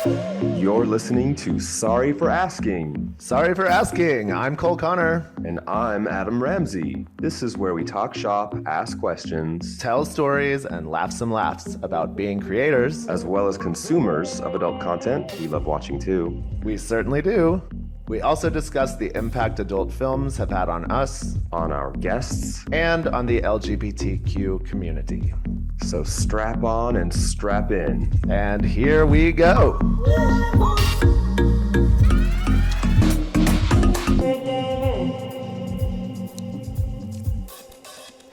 You're listening to Sorry for Asking. Sorry for asking. I'm Cole Connor. And I'm Adam Ramzi. This is where we talk shop, ask questions, Tell stories and laugh some laughs about being creators. as well as consumers of adult content we love watching too. We certainly do. We also discuss the impact adult films have had on us On our guests. and on the LGBTQ community. So strap on and strap in. And here we go.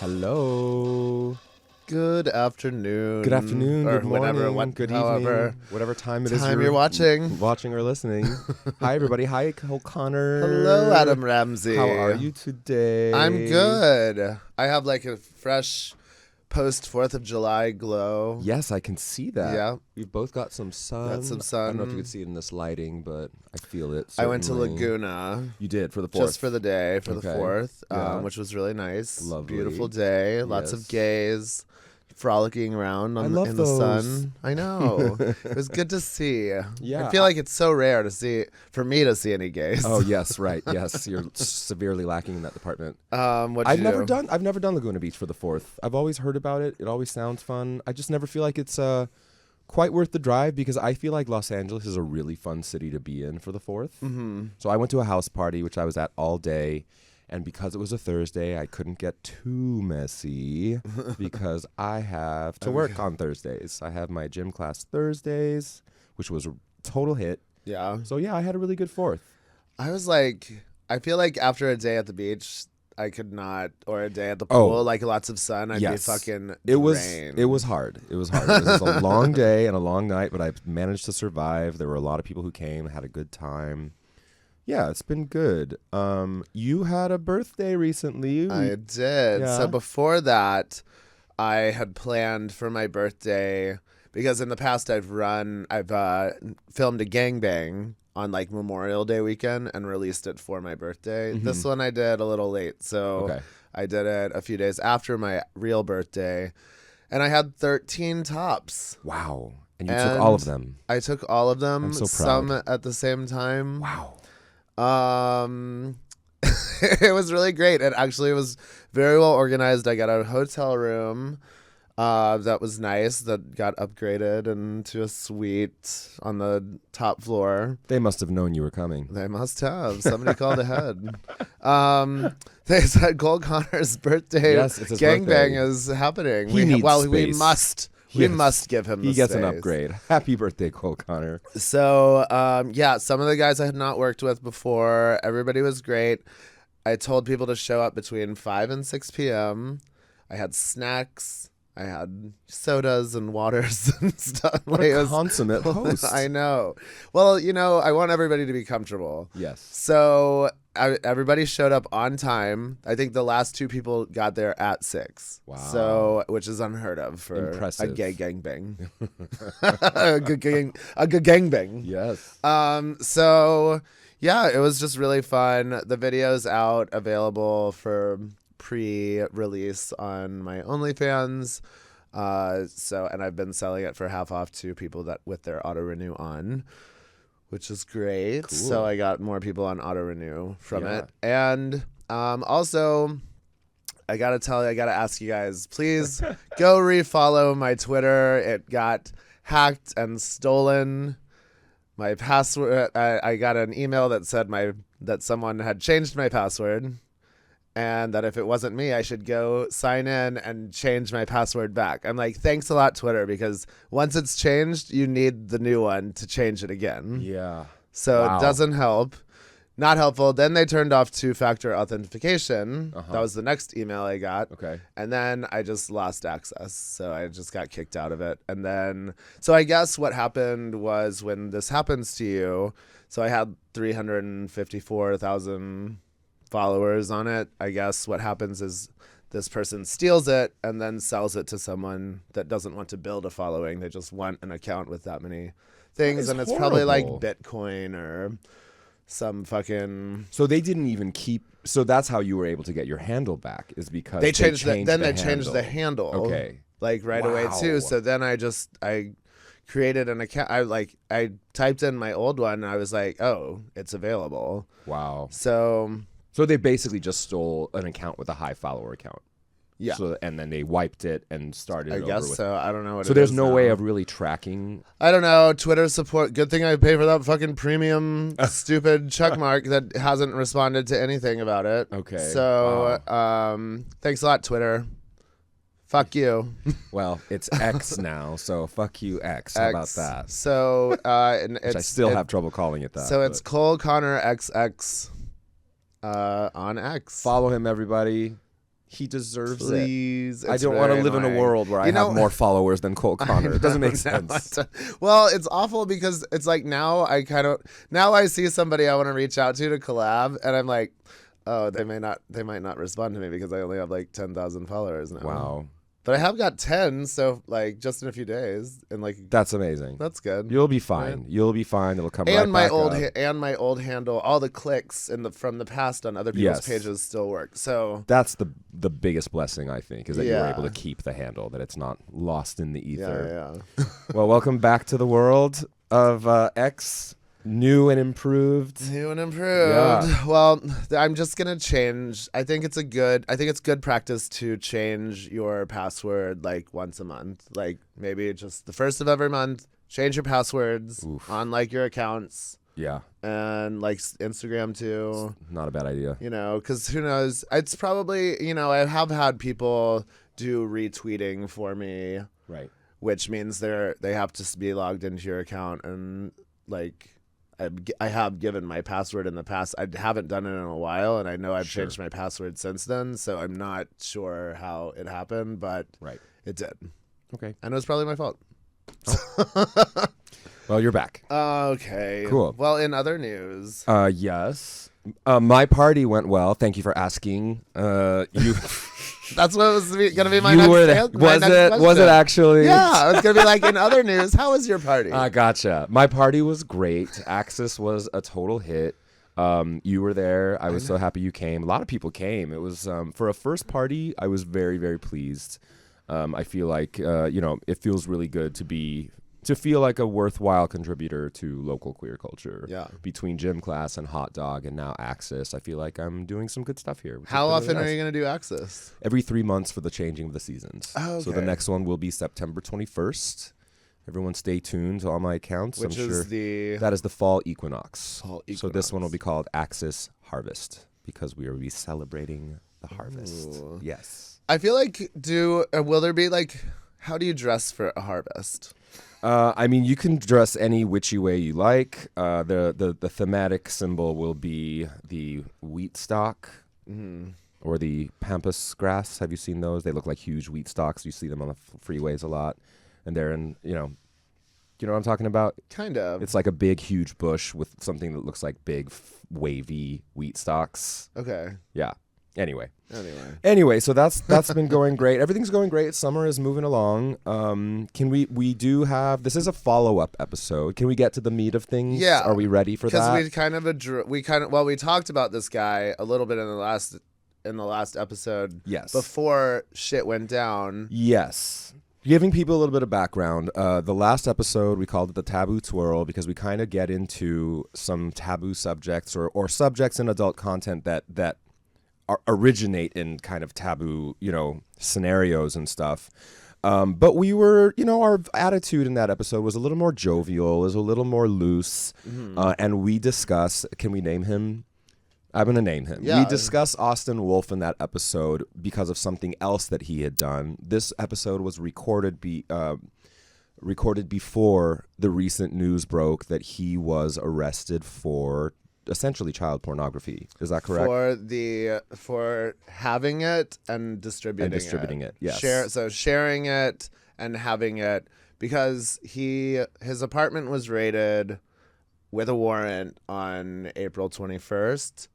Hello. Good afternoon. Good afternoon. Or Good morning. whatever, Good however evening. Whatever time it is you're watching. watching or listening. Hi, everybody. Hi, Cole Connor. Hello, Adam Ramzi. How are you today? I'm good. I have like a fresh post 4th of July glow. Yes, I can see that. Yeah. We've both got some sun. Got some I don't know if sun. you could see it in this lighting, but I feel it. I went to certainly. Laguna You did for the 4th. just for the day, for the Okay. 4th, Yeah. which was really nice. Lovely. Beautiful day. Lots Yes. of gays frolicking around I love in the those. sun. I know. It was good to see. Yeah. I feel like it's so rare for me to see any gays. Oh yes, right. Yes, you're severely lacking in that department. What'd I've you never do? done Laguna Beach for the 4th. I've always heard about it. It always sounds fun. I just never feel like it's quite worth the drive because I feel like Los Angeles is a really fun city to be in for the 4th. Mm-hmm. So I went to a house party, which I was at all day. And because it was a Thursday, I couldn't get too messy because I have to work on Thursdays. I have my gym class Thursdays, which was a total hit. Yeah. So yeah, I had a really good 4th. I was like, I feel like after a day at the beach, I could not, or a day at the Oh. pool, like lots of sun, I'd Yes. be fucking It was drained. hard. It was hard. It was a long day and a long night, but I managed to survive. There were a lot of people who came, had a good time. Yeah, it's been good. You had a birthday recently. I did. Yeah. So before that, I had planned for my birthday because in the past I've filmed a gangbang on like Memorial Day weekend and released it for my birthday. Mhm. This one I did a little late, so Okay. I did it a few days after my real birthday, and I had 13 tops. Wow. And you took all of them. I took all of them, I'm so some proud. at the same time. Wow. It was really great. It actually was very well organized. I got a hotel room that was nice, that got upgraded into a suite on the top floor. They must have known you were coming. They must have. Somebody called ahead. They said Cole Connor's birthday Yes, it's his gangbang birthday. is happening. He needs we space. We Yes. must give him the He gets an space. upgrade. Happy birthday, Cole Connor. So, yeah, some of the guys I had not worked with before, everybody was great. I told people to show up between 5 and 6 p.m. I had snacks. I had sodas and waters and stuff. What Like, it a was- consummate host. I know. Well, I want everybody to be comfortable. Yes. So everybody showed up on time. I think the last 2 people got there at 6. Wow. So, which is unheard of for Impressive. a gay gangbang. a good gangbang. Yes. So yeah, it was just really fun. The video's out, available for pre-release on my OnlyFans. And I've been selling it for half off to people that with their auto renew on, which is great. Cool. So I got more people on auto renew from Yeah. it. And also I gotta ask you guys, please go refollow my Twitter. It got hacked and stolen. My password, I got an email that said that someone had changed my password, and that if it wasn't me, I should go sign in and change my password back. I'm like, thanks a lot, Twitter, because once it's changed, you need the new one to change it again. Yeah. So Wow. it doesn't help. Not helpful. Then they turned off 2-factor authentication. Uh-huh. That was the next email I got. Okay. And then I just lost access. So I just got kicked out of it. And then, so I guess what happened was when this happens to you, so I had 354,000 followers on it. I guess what happens is this person steals it and then sells it to someone that doesn't want to build a following. They just want an account with that many things. is And it's probably like horrible. Bitcoin or some fucking... So they didn't even keep. So that's how you were able to get your handle back, is because They changed the handle. handle. Okay. Like right away Wow. too. So then I created an account. I typed in my old one and I was like, oh, it's available. Wow. So they basically just stole an account with a high follower account. yeah. So, and then they wiped it and started I it guess over with. so. I don't know what So it there's is no now. way of really tracking. I don't know. Twitter support. Good thing I pay for that fucking premium stupid checkmark that hasn't responded to anything about it. Okay. So, thanks a lot, Twitter. Fuck you. Well, it's X now, so fuck you, X. How about that? So, and Which I still have trouble calling it that. So it's but Cole Connor XX on X. follow him, everybody. He deserves it. Please. I It's don't want to very live in a annoying. world where I You know- have more followers than Cole Connor. It doesn't make No, sense. Well, it's awful because it's like now I see somebody I want to reach out to collab, and I'm like, oh, they might not respond to me because I only have like 10,000 followers now. Wow. But I have got 10, so like just in a few days, and like That's amazing. that's good. You'll be fine. You'll be fine. It'll come right And my back old up. and my old handle, all the clicks from the past on other people's Yes. pages still work. So That's the biggest blessing, I think, is that you're Yeah. able to keep the handle, that it's not lost in the ether. yeah. Well, welcome back to the world of X, new and improved. New and improved. Yeah. Well, I'm just gonna change. I think it's good practice to change your password like once a month. Like maybe just the first of every month. Change your passwords Oof. on like your accounts Yeah, and like Instagram too. not a bad idea. You know, because who knows? It's probably I have had people do retweeting for me, Right. which means they have to be logged into your account, and like I have given my password in the past. I haven't done it in a while, and I know I've Sure. changed my password since then, so I'm not sure how it happened, but Right. it did, Okay. and it was probably my fault. Well, you're back. Okay, Cool. Well, in other news, Yes. My party went well. Thank you for asking. You that's what was gonna be my you next. were my was next it was it question. actually? Yeah, I was gonna be like, in other news, how was your party? I gotcha. My party was great. Axis was a total hit. You were there. I was so happy you came. A lot of people came. It was for a first party. I was very, very pleased. I feel like it feels really good to feel like a worthwhile contributor to local queer culture. Yeah. Between gym class and hot dog and now Axis, I feel like I'm doing some good stuff here. How often are you gonna do Access? Every 3 months for the changing of the seasons. Oh, So the okay. next one will be September 21st. Everyone stay tuned to all my accounts. Which I'm is sure the that is the fall equinox. Fall So this one will equinox. be called Axis Harvest because we will be celebrating the harvest. Ooh. Yes. I feel like will there be like, how do you dress for a harvest? I mean, you can dress any witchy way you like. The thematic symbol will be the wheat stalk or the pampas grass. Have you seen those? They look like huge wheat stalks. You see them on the freeways a lot, and they're in you know what I'm talking about. Kind of. It's like a big, huge bush with something that looks like big, wavy wheat stalks. Okay. Yeah. Anyway, Anyway. so that's been going great. Everything's going great. Summer is moving along. Can we do have this is a follow-up episode. Can we get to the meat of things? Yeah. Are we ready for that? Because we talked about this guy a little bit in the last episode. Yes. Before shit went down. Yes. Giving people a little bit of background, the last episode we called it the Taboo Twirl because we kind of get into some taboo subjects or subjects in adult content that originate in kind of taboo, scenarios and stuff. But we were, our attitude in that episode was a little more jovial, was a little more loose, and we discuss. Can we name him? I'm going to name him. Yeah. We discuss Austin Wolf in that episode because of something else that he had done. This episode was recorded before the recent news broke that he was arrested for essentially child pornography. Is that correct? For having it and distributing it. Yes. Sharing it and having it, because his apartment was raided with a warrant on April 21st,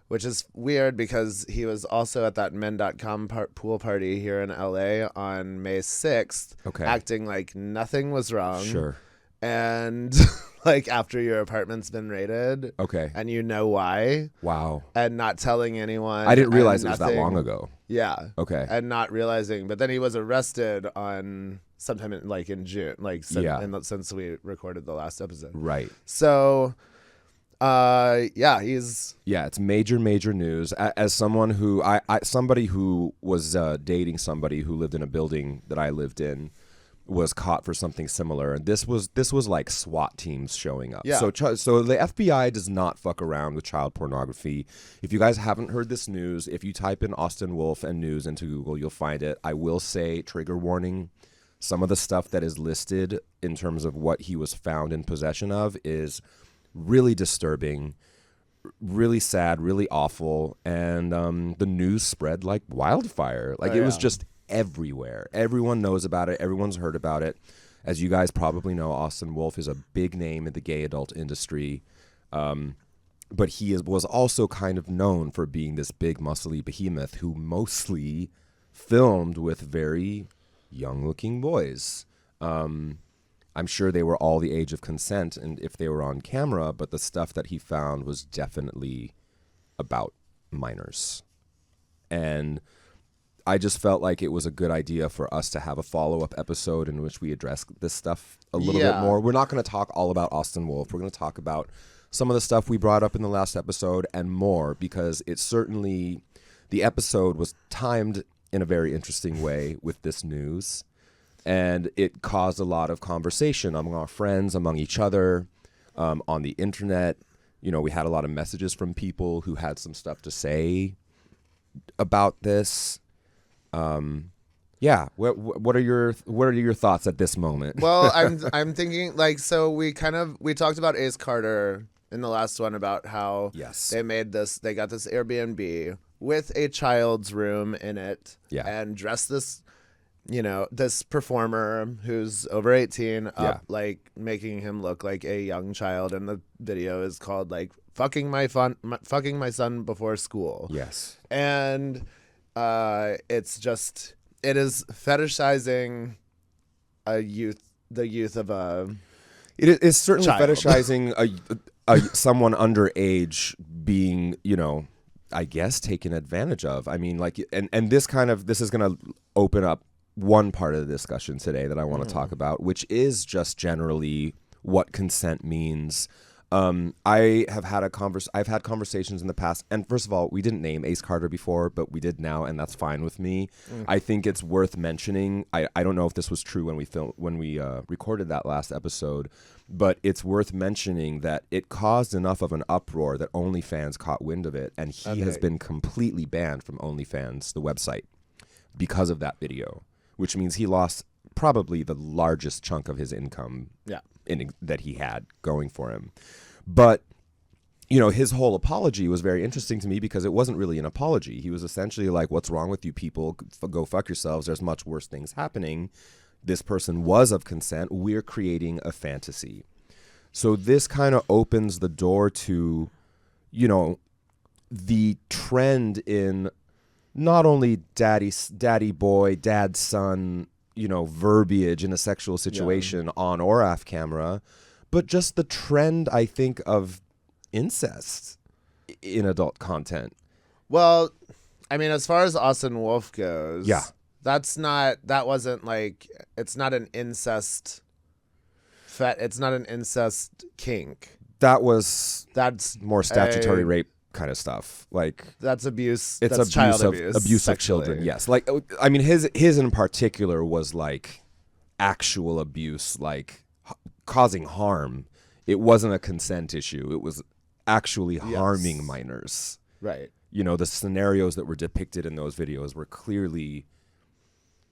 which is weird because he was also at that men.com pool party here in LA on May 6th, Okay. acting like nothing was wrong. Sure. and like after your apartment's been raided, Okay. and you know why, Wow. and not telling anyone. I didn't realize it and was that long ago. Yeah. Okay. And not realizing, but then he was arrested on sometime in June, like since we recorded the last episode. Right. So, he's it's major news. As someone who somebody who was dating somebody who lived in a building that I lived in was caught for something similar, and this was like SWAT teams showing up. Yeah. So the FBI does not fuck around with child pornography. If you guys haven't heard this news, if you type in Austin Wolf and news into Google, you'll find it. I will say, trigger warning, some of the stuff that is listed in terms of what he was found in possession of is really disturbing, really sad, really awful, and the news spread like wildfire. Like it was just everywhere. Everyone knows about it. Everyone's heard about it. As you guys probably know, Austin Wolf is a big name in the gay adult industry, but he was also kind of known for being this big muscly behemoth who mostly filmed with very young-looking boys. I'm sure they were all the age of consent and if they were on camera, but the stuff that he found was definitely about minors. And I just felt like it was a good idea for us to have a follow-up episode in which we address this stuff a little bit more. We're not going to talk all about Austin Wolf. We're going to talk about some of the stuff we brought up in the last episode and more, because it certainly, the episode was timed in a very interesting way with this news. And it caused a lot of conversation among our friends, among each other, on the internet. You know, we had a lot of messages from people who had some stuff to say about this. What are your thoughts at this moment? Well, I'm thinking like, so we talked about Ace Carter in the last one about how they got this Airbnb with a child's room in it, and dressed this, this performer who's over 18 up, like making him look like a young child, and the video is called like fucking my son before school. Yes. And it is fetishizing the youth of a. It is certainly child. Fetishizing someone underage being, I guess, taken advantage of. I mean, like, and this is going to open up one part of the discussion today that I want to talk about, which is just generally what consent means. I've had conversations in the past, and first of all, we didn't name Ace Carter before, but we did now, and that's fine with me. I think it's worth mentioning. I don't know if this was true when we recorded that last episode, but it's worth mentioning that it caused enough of an uproar that OnlyFans caught wind of it, and he has been completely banned from OnlyFans, the website, because of that video, which means he lost probably the largest chunk of his income that he had going for him. But, his whole apology was very interesting to me because it wasn't really an apology. He was essentially like, what's wrong with you people? Go fuck yourselves. There's much worse things happening. This person was of consent. We're creating a fantasy. So this kind of opens the door to, the trend in not only daddy boy, dad son, verbiage in a sexual situation on or off camera, but just the trend, I think, of incest in adult content. Well, I mean, as far as Austin Wolf goes, it's not an incest it's not an incest kink. That's more statutory rape kind of stuff. Like, that's abuse. It's that's child abuse of children. Yes. Like, I mean, his in particular was like actual abuse, like causing harm. It wasn't a consent issue. It was actually harming minors. Right. The scenarios that were depicted in those videos were clearly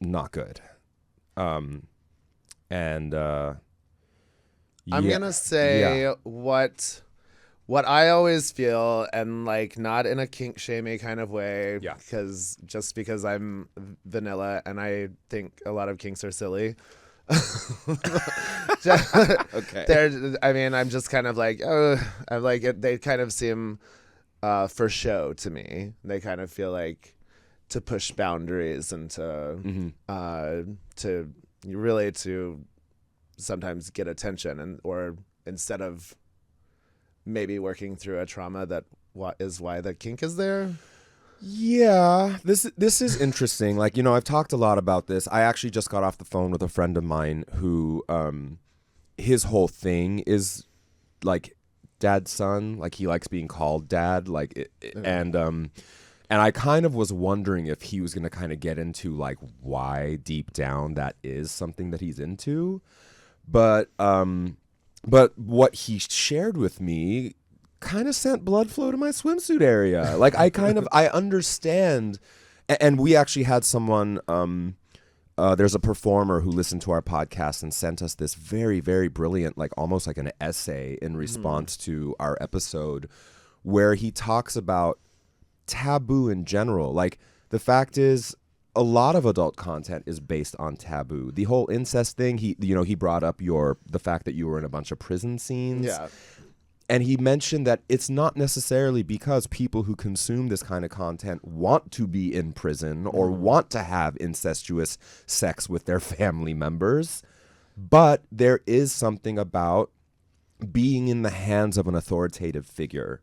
not good. I'm gonna say what I always feel, and like not in a kink shamey kind of way, because I'm vanilla and I think a lot of kinks are silly. Okay. I'm just kind of like, I'm like it. They kind of seem for show to me. They kind of feel like to push boundaries and to sometimes get attention, or instead of maybe working through a trauma that is why the kink is there. Yeah, this is interesting. Like, I've talked a lot about this. I actually just got off the phone with a friend of mine who his whole thing is like dad's son. Like, he likes being called dad. Like, and I kind of was wondering if he was going to kind of get into like why deep down that is something that he's into. But what he shared with me kind of sent blood flow to my swimsuit area. Like, I understand. And we actually had someone, there's a performer who listened to our podcast and sent us this very, very brilliant, like almost like an essay in response to our episode, where he talks about taboo in general. Like, the fact is, a lot of adult content is based on taboo. The whole incest thing, he brought up the fact that you were in a bunch of prison scenes. Yeah. And he mentioned that it's not necessarily because people who consume this kind of content want to be in prison or want to have incestuous sex with their family members, but there is something about being in the hands of an authoritative figure.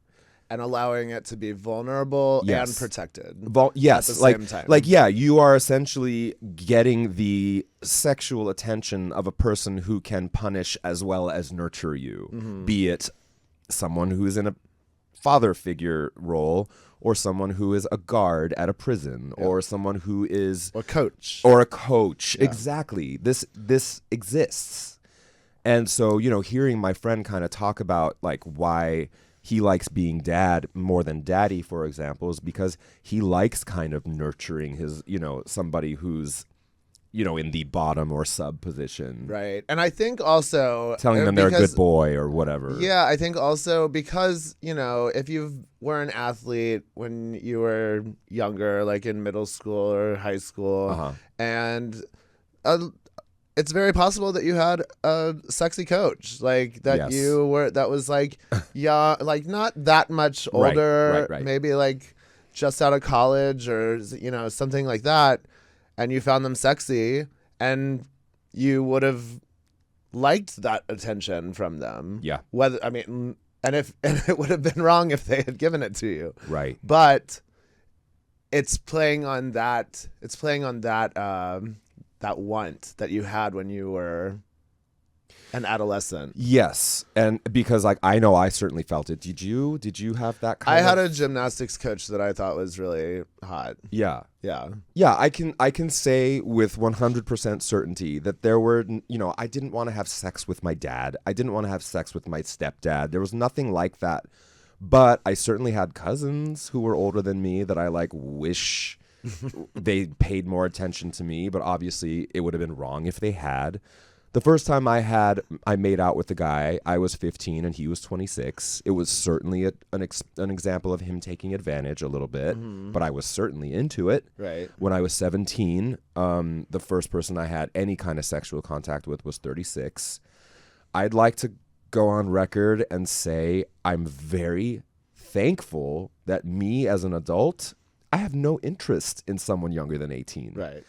And allowing it to be vulnerable Yes. and protected. Yes, at the like, same time. like, yeah, you are essentially getting the sexual attention of a person who can punish as well as nurture you, be it someone who is in a father figure role, or someone who is a guard at a prison, or someone who is Or coach. or a coach. Yeah. Exactly. This exists. And so, hearing my friend kind of talk about like why he likes being dad more than daddy, for example, is because he likes kind of nurturing his, somebody who's, in the bottom or sub position. Right. And I think also Telling them they're a good boy or whatever. Yeah, I think also because, if you were an athlete when you were younger, like in middle school or high school, and it's very possible that you had a sexy coach, like that Yes. that was like, yeah, like not that much older, right. maybe like just out of college or, something like that. And you found them sexy, and you would have liked that attention from them. Yeah. And it would have been wrong if they had given it to you. Right. But it's playing on that. It's playing on that want that you had when you were an adolescent. Yes. And because like I know I certainly felt it. Did you have that kind I of had a gymnastics coach that I thought was really hot. Yeah. Yeah. Yeah, I can say with 100% certainty that there were, I didn't want to have sex with my dad. I didn't want to have sex with my stepdad. There was nothing like that. But I certainly had cousins who were older than me that I like wish they paid more attention to me, but obviously it would have been wrong if they had. The first time I made out with the guy, I was 15 and he was 26. It was certainly an example of him taking advantage a little bit, but I was certainly into it. Right. When I was 17, the first person I had any kind of sexual contact with was 36. I'd like to go on record and say I'm very thankful that me as an adult, I have no interest in someone younger than 18. Right.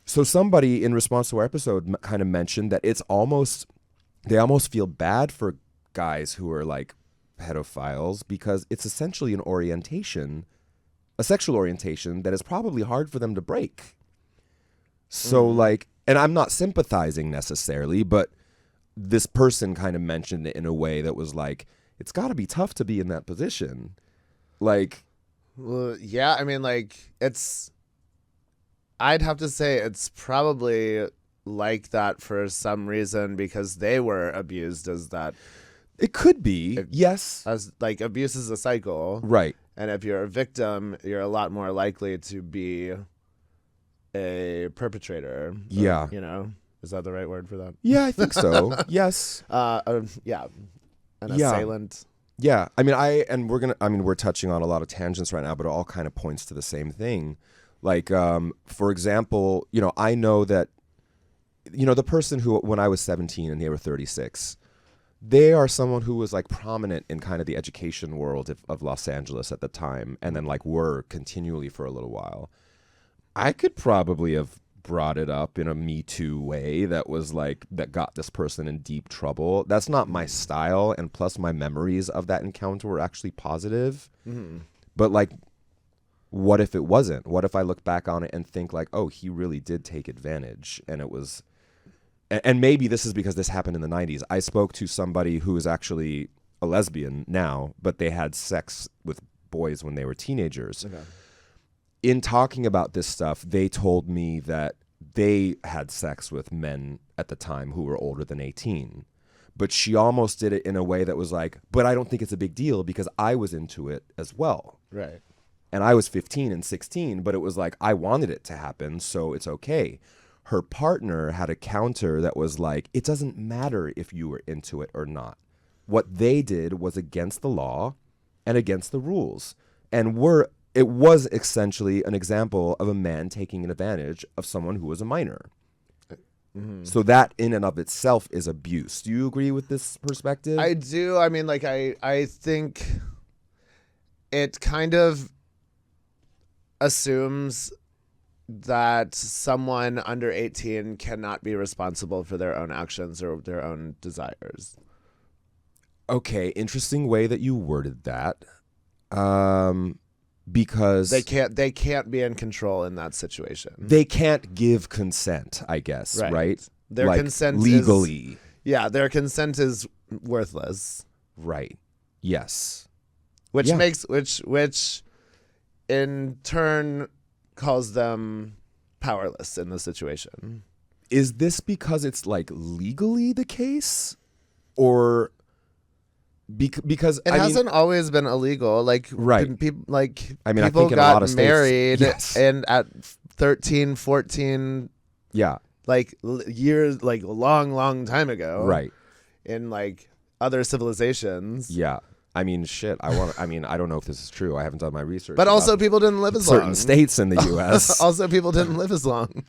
So somebody in response to our episode kind of mentioned that they almost feel bad for guys who are like pedophiles because it's essentially a sexual orientation that is probably hard for them to break. So like, and I'm not sympathizing necessarily, but this person kind of mentioned it in a way that was like, it's got to be tough to be in that position. Like, well, yeah, I mean, like I'd have to say it's probably like that for some reason because they were abused as that. It could be, yes. As like abuse is a cycle. Right. And if you're a victim, you're a lot more likely to be a perpetrator. Yeah. Is that the right word for that? Yeah, I think so. Yes. Yeah. An assailant. Yeah. I mean, we're touching on a lot of tangents right now, but it all kind of points to the same thing. Like, for example, I know that, the person who, when I was 17 and they were 36, they are someone who was like prominent in kind of the education world of Los Angeles at the time. And then like were continually for a little while. I could probably have brought it up in a Me Too way that was like, that got this person in deep trouble. That's not my style. And plus my memories of that encounter were actually positive. But like, what if it wasn't? What if I look back on it and think like, oh, he really did take advantage, and it was, and maybe this is because this happened in the 90s. I spoke to somebody who is actually a lesbian now, but they had sex with boys when they were teenagers. Okay. In talking about this stuff, they told me that they had sex with men at the time who were older than 18. But she almost did it in a way that was like, but I don't think it's a big deal because I was into it as well. Right. And I was 15 and 16, but it was like, I wanted it to happen, so it's okay. Her partner had a counter that was like, it doesn't matter if you were into it or not. What they did was against the law and against the rules. And it was essentially an example of a man taking advantage of someone who was a minor. So that in and of itself is abuse. Do you agree with this perspective? I do. I mean, like, I think it kind of assumes that someone under 18 cannot be responsible for their own actions or their own desires. Okay, interesting way that you worded that. Because they can't be in control in that situation. They can't give consent, I guess, right? Their like consent legally. Their consent is worthless. Right. Yes. Which in turn calls them powerless in the situation. Is this because it's like legally the case, or because it hasn't always been illegal? Like, right. People like, I mean, people I think got in a lot of married states, yes. and at 13, 14, yeah, like years, like a long time ago, right? In like other civilizations, yeah. I mean, shit. I don't know if this is true. I haven't done my research. But also, people didn't live as long. Certain states in the U.S. Also, people didn't live as long.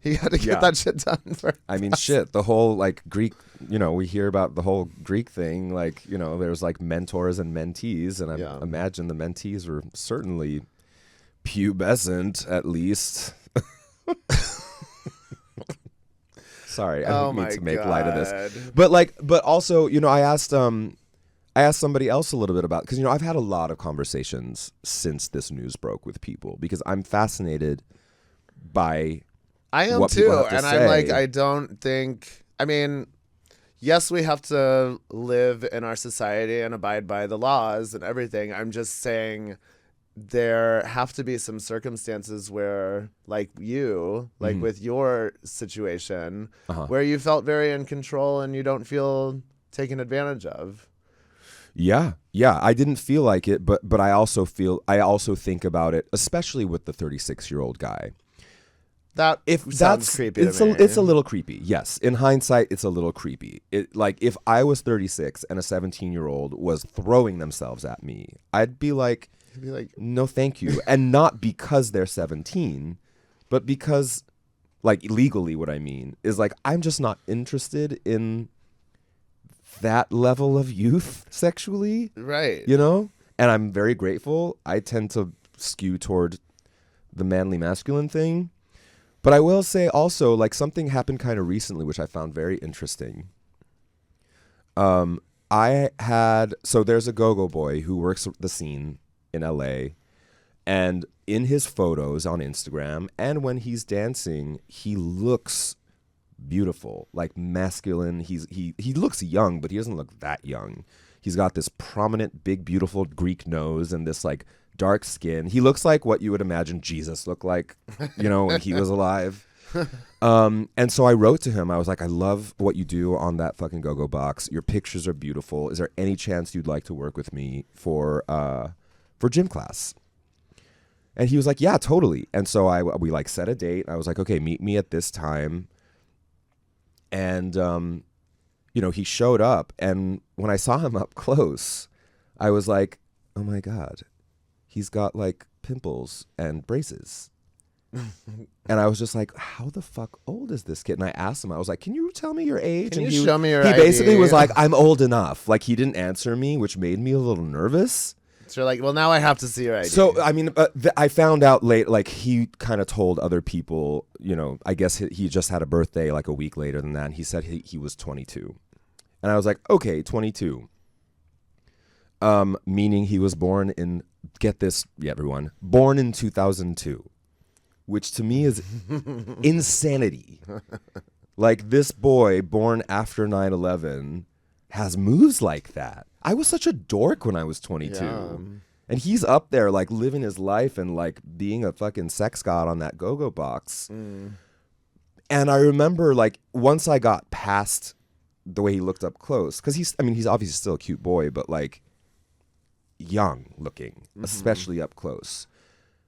You had to get that shit done first. I mean, shit. The whole like Greek, we hear about the whole Greek thing. Like, there's like mentors and mentees, and I imagine the mentees were certainly pubescent, at least. Sorry, I didn't mean to make light of this. But also, I asked somebody else a little bit about, because, I've had a lot of conversations since this news broke with people, because I'm fascinated by I am what too. people have to and say. I'm like, I don't think, I mean, yes, we have to live in our society and abide by the laws and everything. I'm just saying there have to be some circumstances where, like with your situation, where you felt very in control and you don't feel taken advantage of. Yeah. I didn't feel like it, but I also think about it, especially with the 36-year-old guy. That sounds creepy to me. It's a little creepy. Yes, in hindsight, it's a little creepy. Like if I was 36 and a 17-year-old was throwing themselves at me, I'd be like, no, thank you, and not because they're 17, but because, like, legally, what I mean is like I'm just not interested in that level of youth sexually, right? And I'm very grateful. I tend to skew toward the manly masculine thing, but I will say also, like, something happened kind of recently which I found very interesting. There's a go-go boy who works the scene in LA, and in his photos on Instagram and when he's dancing, he looks beautiful, like masculine. He looks young, but he doesn't look that young. He's got this prominent, big, beautiful Greek nose and this like dark skin. He looks like what you would imagine Jesus looked like, when he was alive. And so I wrote to him. I was like, I love what you do on that fucking go-go box. Your pictures are beautiful. Is there any chance you'd like to work with me for gym class? And he was like, yeah, totally. And so we like set a date. I was like, okay, meet me at this time. And, he showed up, and when I saw him up close, I was like, oh my God, he's got like pimples and braces. And I was just like, how the fuck old is this kid? And I asked him, I was like, can you tell me your age? Can you show me your He ID? basically was like, I'm old enough. Like, he didn't answer me, which made me a little nervous. So you're like, well, now I have to see your ID. So, I mean, I found out late, like, he kind of told other people, you know, I guess he just had a birthday like a week later than that. And he said he was 22. And I was like, okay, 22. Meaning he was born in, get this, everyone, born in 2002, which to me is insanity. Like, this boy born after 9/11 has moves like that. I was such a dork when I was 22. Yeah. And he's up there, like, living his life and, like, being a fucking sex god on that go-go box. And I remember, like, once I got past the way he looked up close, because he's obviously still a cute boy, but, like, young looking, especially up close.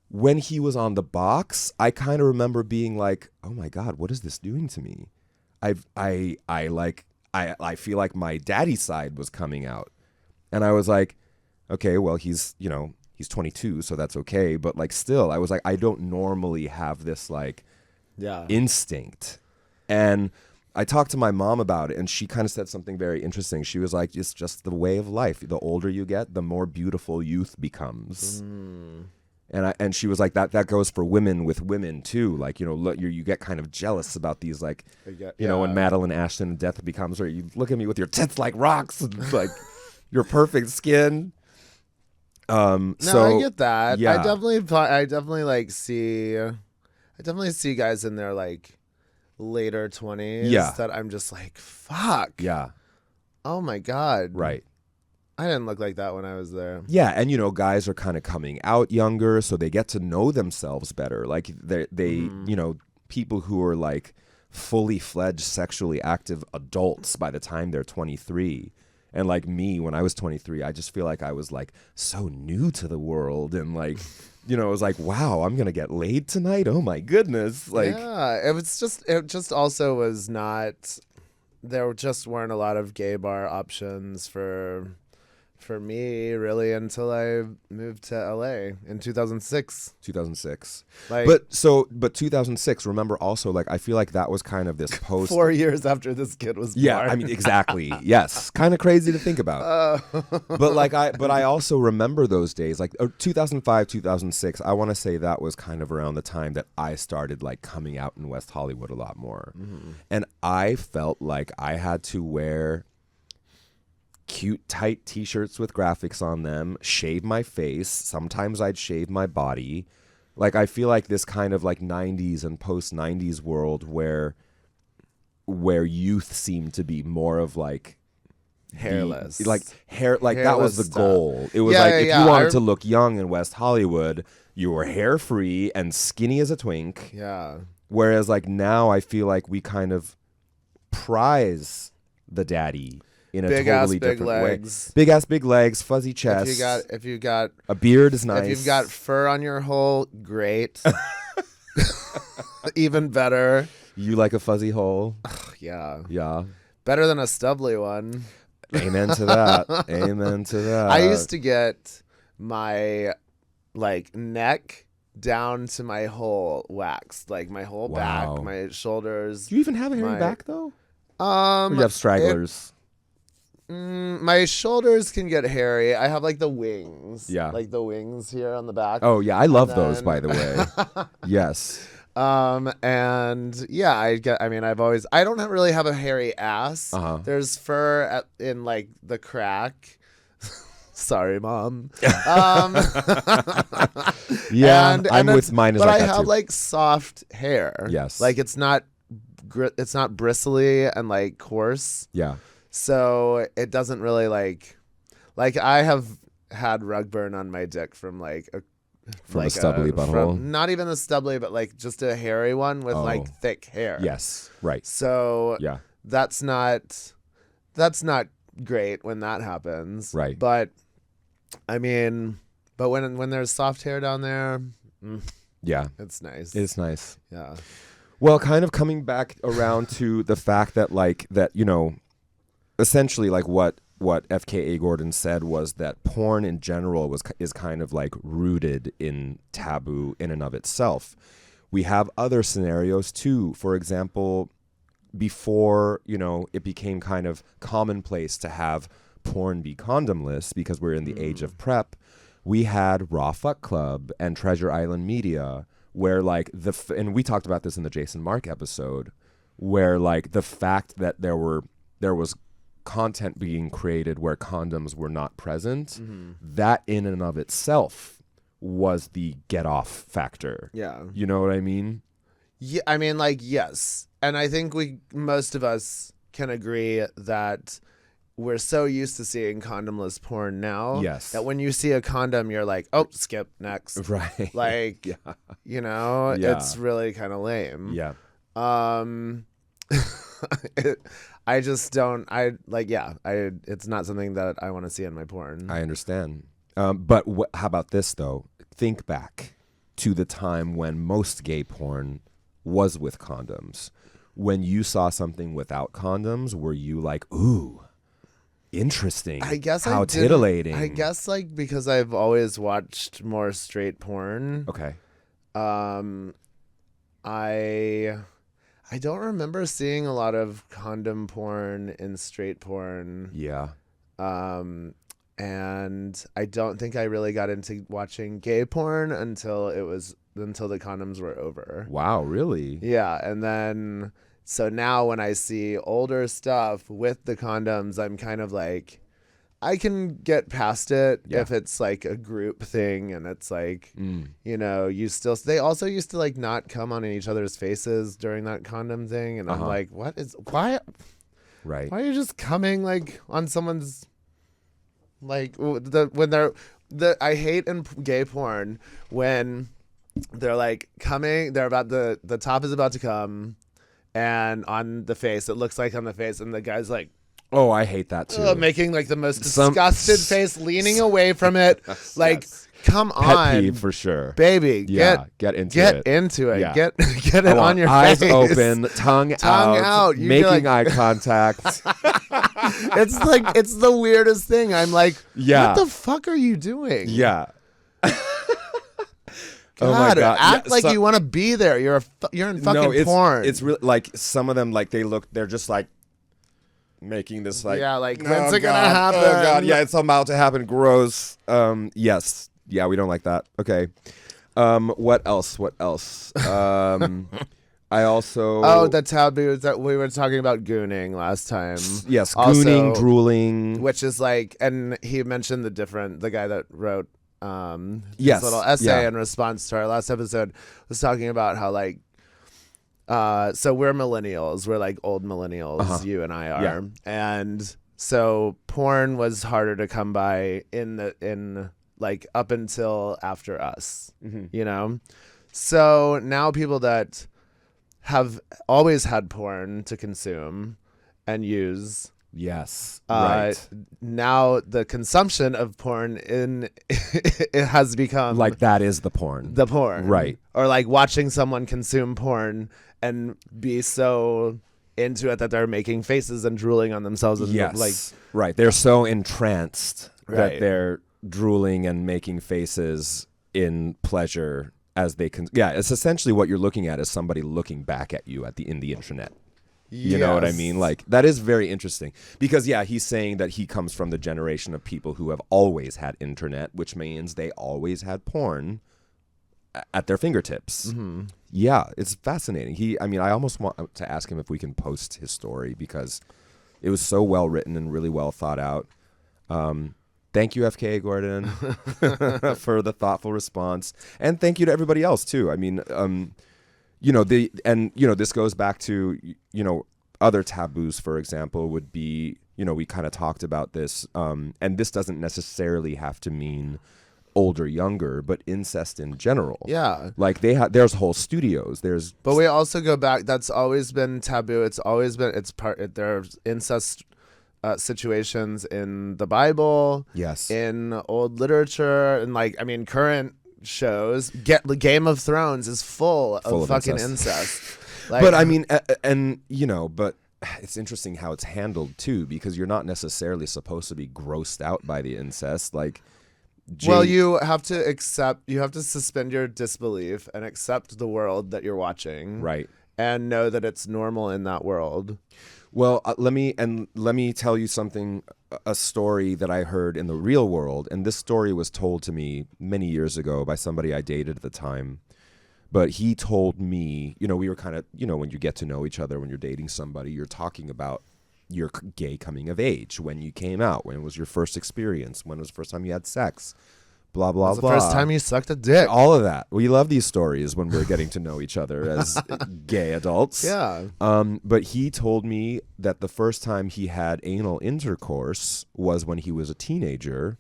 When he was on the box, I kind of remember being like, oh my God, what is this doing to me? I feel like my daddy side was coming out. And I was like, okay, well, he's 22, so that's okay. But, like, still, I was like, I don't normally have this, like, instinct. And I talked to my mom about it, and she kind of said something very interesting. She was like, it's just the way of life. The older you get, the more beautiful youth becomes. And she was like, that goes for women with women too. Like, you know, look, you get kind of jealous about these, like, you know, when Madeline Ashton Death Becomes Her, you look at me with your tits like rocks and, like, your perfect skin. No, So I get that. yeah. I definitely see guys in their, like, later 20s that I'm just like, fuck. Yeah. Oh my God. Right. I didn't look like that when I was there. Yeah, and, you know, guys are kind of coming out younger, so they get to know themselves better. Like, they you know, people who are, like, fully fledged sexually active adults by the time they're 23. And, like, me, when I was 23, I just feel like I was, like, so new to the world. And, like, you know, it was like, wow, I'm going to get laid tonight? Oh, my goodness. Like, yeah, it just also was not, there just weren't a lot of gay bar options for me, really, until I moved to LA in 2006. 2006. Like, But 2006, remember also, like, I feel like that was kind of this post. 4 years after this kid was born. Yeah, I mean, exactly. Yes. Kind of crazy to think about. But I also remember those days, like 2005, 2006. I want to say that was kind of around the time that I started, like, coming out in West Hollywood a lot more. And I felt like I had to wear cute, tight t-shirts with graphics on them, shave my face. Sometimes I'd shave my body. Like, I feel like this kind of, like, 90s and post-90s world where youth seemed to be more of, like, hairless. Hairless that was the stuff. goal. It was if you wanted to look young in West Hollywood, you were hair free and skinny as a twink. Yeah. Whereas, like, now I feel like we kind of prize the daddy in a totally different legs. way. Big ass, big legs, fuzzy chest. If you got a beard is nice. If you've got fur on your hole, great. Even better. You like a fuzzy hole? Yeah. Yeah. Better than a stubbly one. Amen to that. Amen to that. I used to get my, like, neck down to my whole waxed, like my whole back, my shoulders. Do you even have a hairy back though? Or you have stragglers. My shoulders can get hairy. I have, like, the wings. Yeah. Like the wings here on the back. Oh yeah, I love those, by the way. Yes. And yeah, I don't really have a hairy ass. There's fur in, like, the crack. Sorry, Mom. Yeah, I'm with mine. But I have, like, soft hair. Yes. Like, it's not bristly and, like, coarse. Yeah. So it doesn't really, like I have had rug burn on my dick from, like, a stubbly butthole. Not even a stubbly, but, like, just a hairy one with like thick hair. Yes. Right. So yeah, that's not great when that happens. Right. But I mean, when there's soft hair down there, yeah, it's nice. It's nice. Yeah. Well, kind of coming back around to the fact that, like, that, you know, essentially, like, what FKA Gordon said was that porn in general is kind of, like, rooted in taboo in and of itself. We have other scenarios too. For example, before, you know, it became kind of commonplace to have porn be condomless because we're in the age of PrEP, we had Raw Fuck Club and Treasure Island Media, where like and we talked about this in the Jason Mark episode, where like the fact that there was content being created where condoms were not present, that in and of itself was the get off factor. Yeah. You know what I mean? Yeah, I mean, like, yes. And I think most of us can agree that we're so used to seeing condomless porn now, Yes, that when you see a condom, you're like, oh, skip, next. right. Like, Yeah. you know, Yeah. it's really kind of lame. Yeah. I just don't, it's not something that I want to see in my porn. I understand. But how about this, though? Think back to the time when most gay porn was with condoms. When you saw something without condoms, were you like, ooh, interesting? I guess how titillating. I guess, like, because I've always watched more straight porn. Okay. I don't remember seeing a lot of condom porn in straight porn. Yeah. And I don't think I really got into watching gay porn until the condoms were over. Wow, really? Yeah, and then so now when I see older stuff with the condoms, I'm kind of like, I can get past it if it's like a group thing and it's like, you know, they also used to like not come on each other's faces during that condom thing. And I'm like, why are you just coming like on someone's, like I hate in gay porn when they're like coming, the top is about to come and on the face, it looks like on the face and the guy's like, oh, I hate that too. Making like the most disgusted face, leaning away from it. Like, come on, pet peeve for sure, baby. Yeah, get into it. Yeah. Get it on your eyes face. open, tongue out, making eye contact. It's like it's the weirdest thing. I'm like, what the fuck are you doing? Yeah. God, oh my God. Act like you want to be there. You're in fucking porn. It's really like some of them, like they're just like making this like, like, when's it gonna happen? Oh God, yeah, it's about to happen. Gross. Yes, yeah, we don't like that. Okay. What else? I also the taboos that we were talking about, gooning last time. Yes, also, gooning, drooling, which is like, and he mentioned the guy that wrote yes, this little essay in response to our last episode was talking about how like so we're millennials, we're like old millennials, you and I are, and so porn was harder to come by in like up until after us, you know. So now people that have always had porn to consume and use, yes, right, now the consumption of porn it has become like that is the porn, right, or like watching someone consume porn and be so into it that they're making faces and drooling on themselves and like right, they're so entranced that they're drooling and making faces in pleasure as they can. Yeah, it's essentially what you're looking at is somebody looking back at you in the internet. You know what I mean? Like, that is very interesting because, yeah, he's saying that he comes from the generation of people who have always had internet, which means they always had porn at their fingertips. Yeah, it's fascinating. I almost want to ask him if we can post his story because it was so well written and really well thought out. Thank you, FKA Gordon, for the thoughtful response, and thank you to everybody else too. I mean, this goes back to other taboos. For example, would be we kind of talked about this, and this doesn't necessarily have to mean old or younger, but incest in general. Yeah, like there's whole studios. But we also go back. That's always been taboo. It's always been. There's incest situations in the Bible, yes, in old literature, and current shows. Game of Thrones is full of fucking incest. But I mean, but it's interesting how it's handled too, because you're not necessarily supposed to be grossed out by the incest. Like, well, you have to suspend your disbelief and accept the world that you're watching, right? and know that it's normal in that world. Well, let me tell you something, a story that I heard in the real world, and this story was told to me many years ago by somebody I dated at the time. But he told me, we were kind of, when you get to know each other, when you're dating somebody, you're talking about your gay coming of age, when you came out, when it was your first experience, when it was the first time you had sex, blah, blah, blah. The first time you sucked a dick. All of that. We love these stories when we're getting to know each other as gay adults. Yeah. But he told me that the first time he had anal intercourse was when he was a teenager.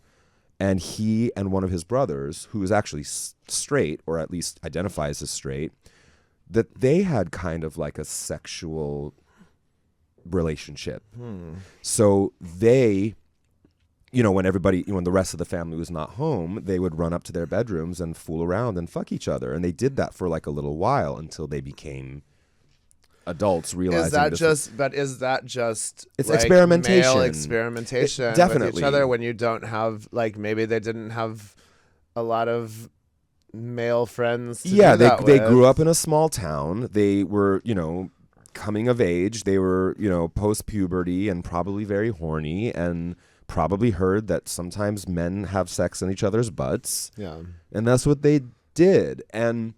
And he and one of his brothers, who is actually straight, or at least identifies as straight, that they had kind of like a sexual relationship. So they, when the rest of the family was not home, they would run up to their bedrooms and fool around and fuck each other. And they did that for like a little while until they became adults, realizing is that just it's like experimentation. male experimentation Definitely. with each other when you don't have, like, maybe they didn't have a lot of male friends to do that they with. grew up in a small town. They were, coming of age. They were, post-puberty and probably very horny, and probably heard that sometimes men have sex in each other's butts. Yeah. And that's what they did. And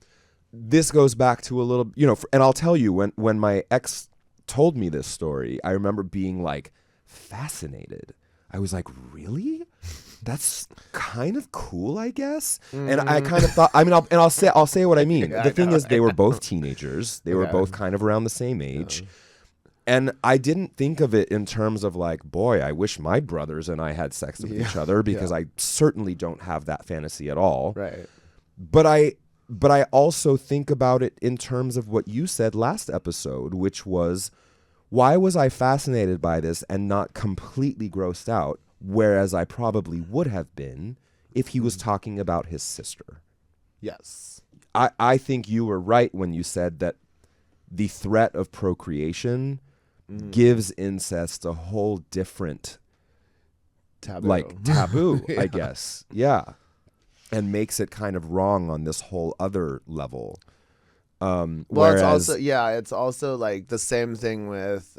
this goes back to a little, and I'll tell you, when my ex told me this story, I remember being like fascinated. I was like, really? That's kind of cool, I guess. And I kind of thought, I'll say what I mean. The thing is, they were both teenagers. They were both kind of around the same age. And I didn't think of it in terms of like, boy, I wish my brothers and I had sex with each other, because I certainly don't have that fantasy at all. Right. But I also think about it in terms of what you said last episode, which was, why was I fascinated by this and not completely grossed out, whereas I probably would have been if he was talking about his sister? Yes. I think you were right when you said that the threat of procreation gives incest a whole different taboo, I guess. Yeah. And makes it kind of wrong on this whole other level. Whereas, it's also like the same thing with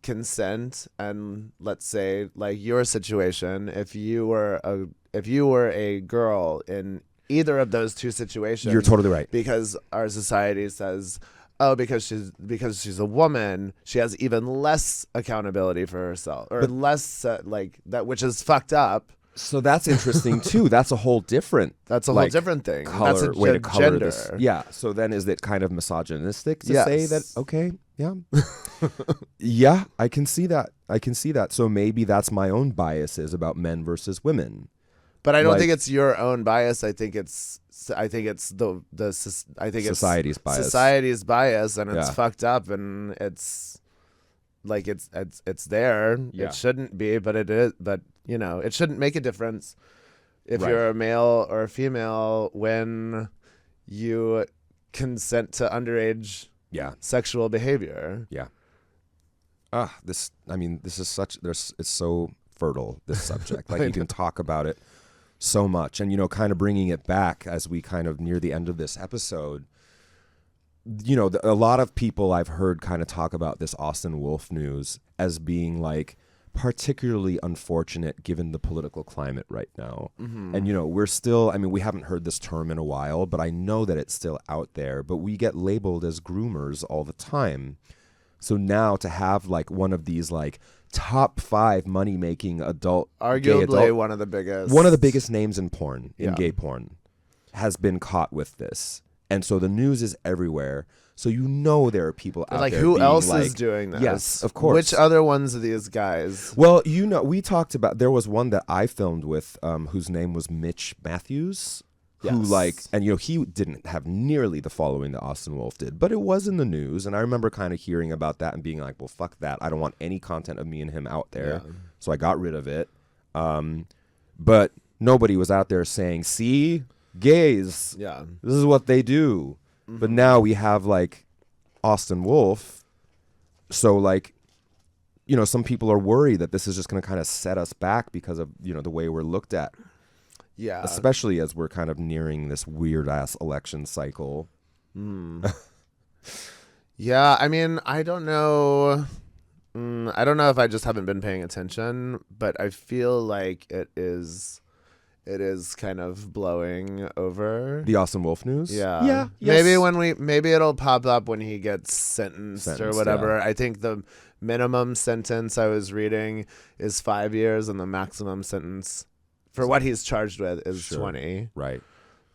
consent, and let's say like your situation, if you were a girl in either of those two situations, you're totally right. Because our society says, oh, because she's a woman, she has even less accountability for herself, or less like that, which is fucked up. So that's interesting too. That's a whole different. That's a whole different thing. Color, that's a way to color gender. this. Yeah. So then, is it kind of misogynistic to say that? Okay. Yeah. Yeah. I can see that. So maybe that's my own biases about men versus women. But I don't think it's your own bias. I think it's society's bias. Society's bias, and it's fucked up, and it's like it's there. Yeah. It shouldn't be, but it is. But it shouldn't make a difference if you're a male or a female when you consent to underage sexual behavior. Yeah. This is it's so fertile, this subject. Like you can talk about it so much, and kind of bringing it back as we kind of near the end of this episode. A lot of people I've heard kind of talk about this Austin Wolf news as being like particularly unfortunate given the political climate right now. And we're still, we haven't heard this term in a while, but I know that it's still out there, but we get labeled as groomers all the time. So now to have like one of these like top 5 money making arguably one of the biggest names in porn, in gay porn, has been caught with this. And so the news is everywhere. So there are people out like there. Who else like, is doing this? Yes, of course. Which other ones of these guys? Well, we talked about, there was one that I filmed with whose name was Mitch Matthews. Who he didn't have nearly the following that Austin Wolf did, but it was in the news, and I remember kind of hearing about that and being like, well, fuck that. I don't want any content of me and him out there. Yeah. So I got rid of it. But nobody was out there saying, see, gays, this is what they do. But now we have like Austin Wolf. So like, some people are worried that this is just going to kind of set us back because of, the way we're looked at. Yeah. Especially as we're kind of nearing this weird ass election cycle. Yeah, I mean, I don't know. I don't know if I just haven't been paying attention, but I feel like it is kind of blowing over. The Austin Wolf news? Yeah. Yeah. Yes. Maybe it'll pop up when he gets sentenced or whatever. Yeah. I think the minimum sentence I was reading is 5 years, and the maximum sentence for what he's charged with is 20. Right.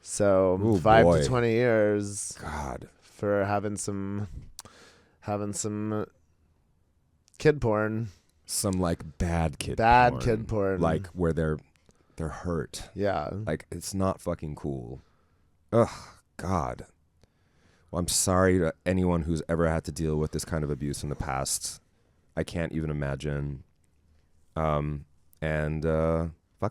So Ooh, 5 boy. to 20 years God. for having some kid porn. Some like bad kid porn. Like where they're hurt. Yeah. Like it's not fucking cool. Ugh, God. Well, I'm sorry to anyone who's ever had to deal with this kind of abuse in the past. I can't even imagine. Fuck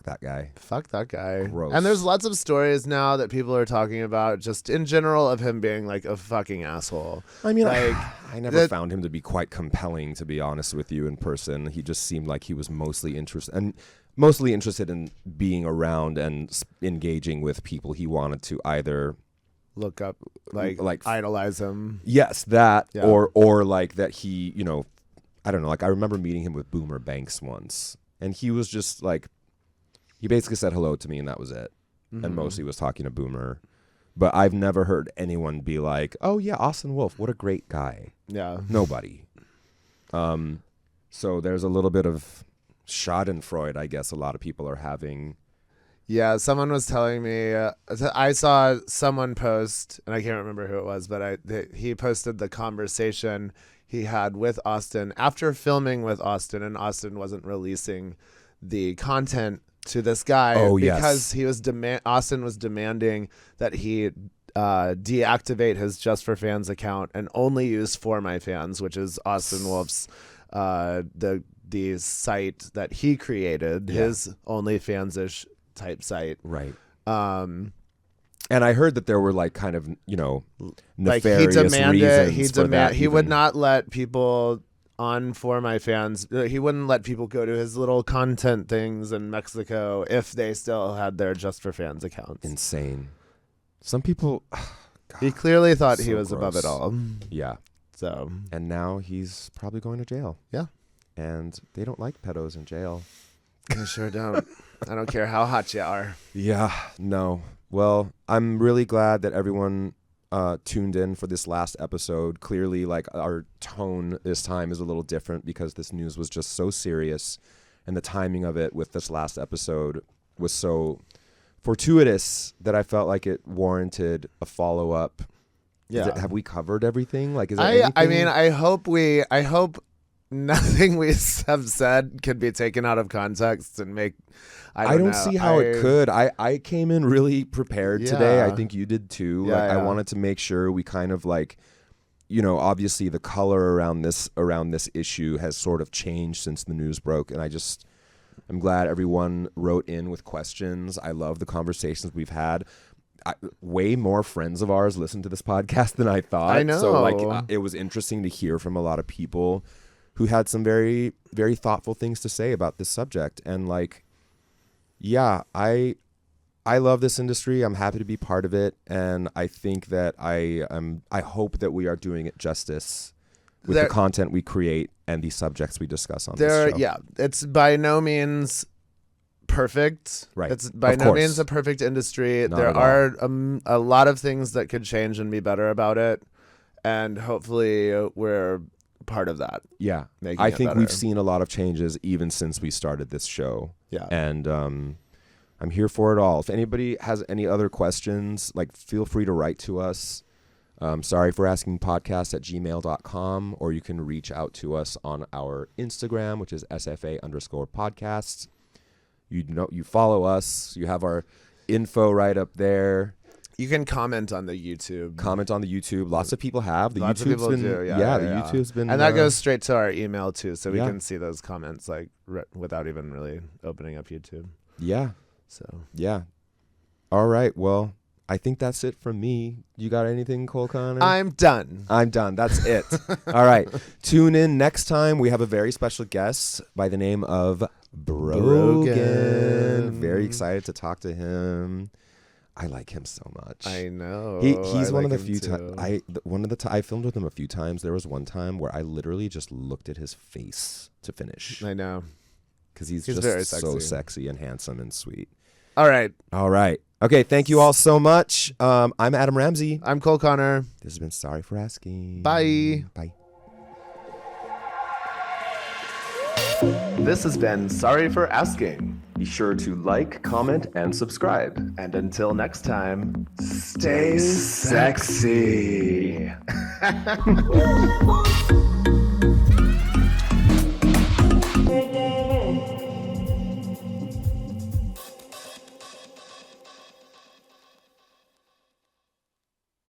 that guy. Fuck that guy. Gross. And there's lots of stories now that people are talking about just in general of him being like a fucking asshole. I mean, like, I never found him to be quite compelling, to be honest with you, in person. He just seemed like he was mostly interested in being around and engaging with people he wanted to either look up, like idolize him. Yes, that, yeah. or like that he, I don't know. Like I remember meeting him with Boomer Banks once, and he was just like, he basically said hello to me, and that was it. Mm-hmm. And mostly was talking to Boomer. But I've never heard anyone be like, oh, yeah, Austin Wolf, what a great guy. Yeah. Nobody. So there's a little bit of schadenfreude, I guess, a lot of people are having. Yeah, someone was telling me, I saw someone post, and I can't remember who it was, but he posted the conversation he had with Austin after filming with Austin, and Austin wasn't releasing the content to this guy because he was Austin was demanding that he deactivate his Just for Fans account and only use For My Fans, which is Austin Wolf's the site that he created, his OnlyFans-ish type site. Right. And I heard that there were like kind of, nefarious reasons he would not let people on For My Fans. He wouldn't let people go to his little content things in Mexico if they still had their Just for Fans accounts. Insane. Some people. God, he clearly thought he so was above gross. it all. Yeah. So. And now he's probably going to jail. Yeah. And they don't like pedos in jail. They sure don't. I don't care how hot you are. Yeah. No. Well, I'm really glad that everyone tuned in for this last episode. Clearly, like, our tone this time is a little different because this news was just so serious, and the timing of it with this last episode was so fortuitous that I felt like it warranted a follow-up. Yeah. Have we covered everything? Like, is there I anything? mean, I hope nothing we have said could be taken out of context and make. I don't know. See how it could. I came in really prepared today. I think you did too. Yeah, I wanted to make sure we kind of like, obviously the color around this issue has sort of changed since the news broke, and I'm glad everyone wrote in with questions. I love the conversations we've had. Way more friends of ours listen to this podcast than I thought. I know. So it was interesting to hear from a lot of people who had some very, very thoughtful things to say about this subject. And yeah, I love this industry. I'm happy to be part of it, and I think that I hope that we are doing it justice with the content we create and the subjects we discuss on this show. Yeah, it's by no means perfect. Right. It's by no means a perfect industry. Not there at are a lot of things that could change and be better about it, and hopefully we're part of that. Yeah, I think we've seen a lot of changes even since we started this show. Yeah, and I'm here for it all. If anybody has any other questions, feel free to write to us. Sorry for asking podcast at gmail.com, or you can reach out to us on our Instagram, which is SFA_podcasts. You follow us. You have our info right up there. You can comment on the YouTube. Lots of people have. The Lots of people do. The YouTube's been, and that goes straight to our email too, so we can see those comments without even really opening up YouTube. Yeah. So yeah. All right. Well, I think that's it from me. You got anything, Cole Connor? I'm done. That's it. All right. Tune in next time. We have a very special guest by the name of Brogan. Very excited to talk to him. I like him so much. I know. He's I one like of the him few times I filmed with him a few times. There was one time where I literally just looked at his face to finish I know. because he's He's just very so sexy. sexy and handsome and sweet. All right. Okay, thank you all so much. I'm Adam Ramzi. I'm Cole Connor. This has been Sorry for Asking. Bye. Bye. This has been Sorry for Asking. Be sure to like, comment, and subscribe. And until next time, stay sexy.